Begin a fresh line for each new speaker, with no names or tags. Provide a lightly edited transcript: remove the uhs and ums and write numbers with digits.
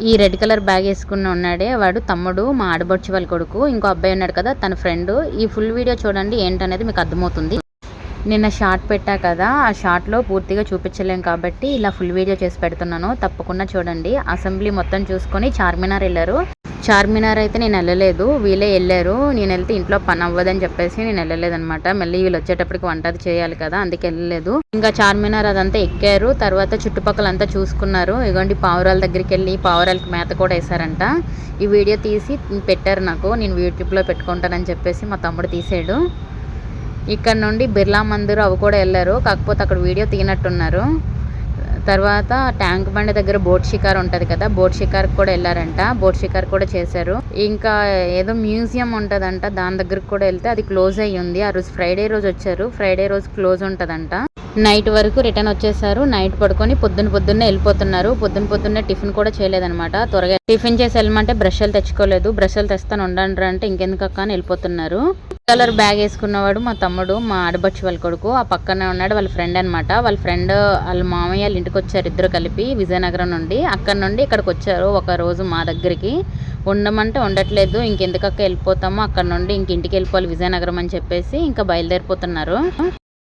ఈ red colour bag వేసుకుని ఉన్నాడే వాడు తమ్ముడు, మా ఆడబడుచు వాళ్ళ కొడుకు. ఇంకో అబ్బాయి ఉన్నాడు కదా తన ఫ్రెండ్. ఈ ఫుల్ వీడియో చూడండి ఏంటనేది మీకు అర్థమవుతుంది. నిన్న షార్ట్ పెట్టా కదా, ఆ షార్ట్లో పూర్తిగా చూపించలేం కాబట్టి ఇలా ఫుల్ వీడియో చేసి పెడుతున్నాను. తప్పకుండా చూడండి. అసెంబ్లీ మొత్తం చూసుకొని చార్మినార్ వెళ్ళారు. చార్మినార్ అయితే నేను వెళ్ళలేదు, వీళ్ళే వెళ్ళారు. నేను వెళ్తే ఇంట్లో పని అవ్వదని చెప్పేసి నేను వెళ్ళలేదు అనమాట. మళ్ళీ వీళ్ళు వచ్చేటప్పటికి వంట అది చేయాలి కదా, అందుకే వెళ్ళలేదు. ఇంకా చార్మినార్ అదంతా ఎక్కారు. తర్వాత చుట్టుపక్కల అంతా చూసుకున్నారు. ఇగోండి పావురాల దగ్గరికి వెళ్ళి పావురాలకి మేత కూడా వేసారంట. ఈ వీడియో తీసి పెట్టారు నాకు, నేను యూట్యూబ్లో పెట్టుకుంటానని చెప్పేసి మా తమ్ముడు తీసాడు. ఇక్కడ నుండి బిర్లా మందిర్ అవి కూడా వెళ్ళారు, కాకపోతే అక్కడ వీడియో తీయనట్టున్నారు. తర్వాత ట్యాంక్ బండి దగ్గర బోట్ షికార్ ఉంటుంది కదా, బోట్ షికార్ కూడా వెళ్ళారంట. బోట్ షికార్ కూడా చేశారు. ఇంకా ఏదో మ్యూజియం ఉంటుందంట, దాని దగ్గరకు కూడా వెళ్తే అది క్లోజ్ అయ్యి ఉంది. ఆ రోజు ఫ్రైడే రోజు వచ్చారు, ఫ్రైడే రోజు క్లోజ్ ఉంటుందంట. నైట్ వరకు రిటర్న్ వచ్చేసారు. నైట్ పడుకొని పొద్దున్నే వెళ్ళిపోతున్నారు. పొద్దున్నే టిఫిన్ కూడా చేయలేదనమాట. త్వరగా టిఫిన్ చేసి వెళ్ళమంటే బ్రష్లు తెచ్చుకోలేదు. బ్రష్లు తెస్తాను ఉండండి అంటే ఇంకెందుకు అక్క అని వెళ్ళిపోతున్నారు. కలర్ బ్యాగ్ వేసుకున్నవాడు మా తమ్ముడు, మా ఆడబడుచు వాళ్ళ కొడుకు. ఆ పక్కనే ఉన్నాడు వాళ్ళ ఫ్రెండ్ అనమాట. వాళ్ళ ఫ్రెండ్ వాళ్ళ మామయ్య వాళ్ళ ఇంటికి వచ్చారు ఇద్దరు కలిపి విజయనగరం నుండి. అక్కడ నుండి ఇక్కడికి వచ్చారు ఒక రోజు మా దగ్గరికి. ఉండమంటే ఉండట్లేదు, ఇంకెందుకక్క వెళ్ళిపోతామో, అక్కడ నుండి ఇంటికి వెళ్ళిపోవాలి విజయనగరం అని చెప్పేసి ఇంకా బయలుదేరిపోతున్నారు.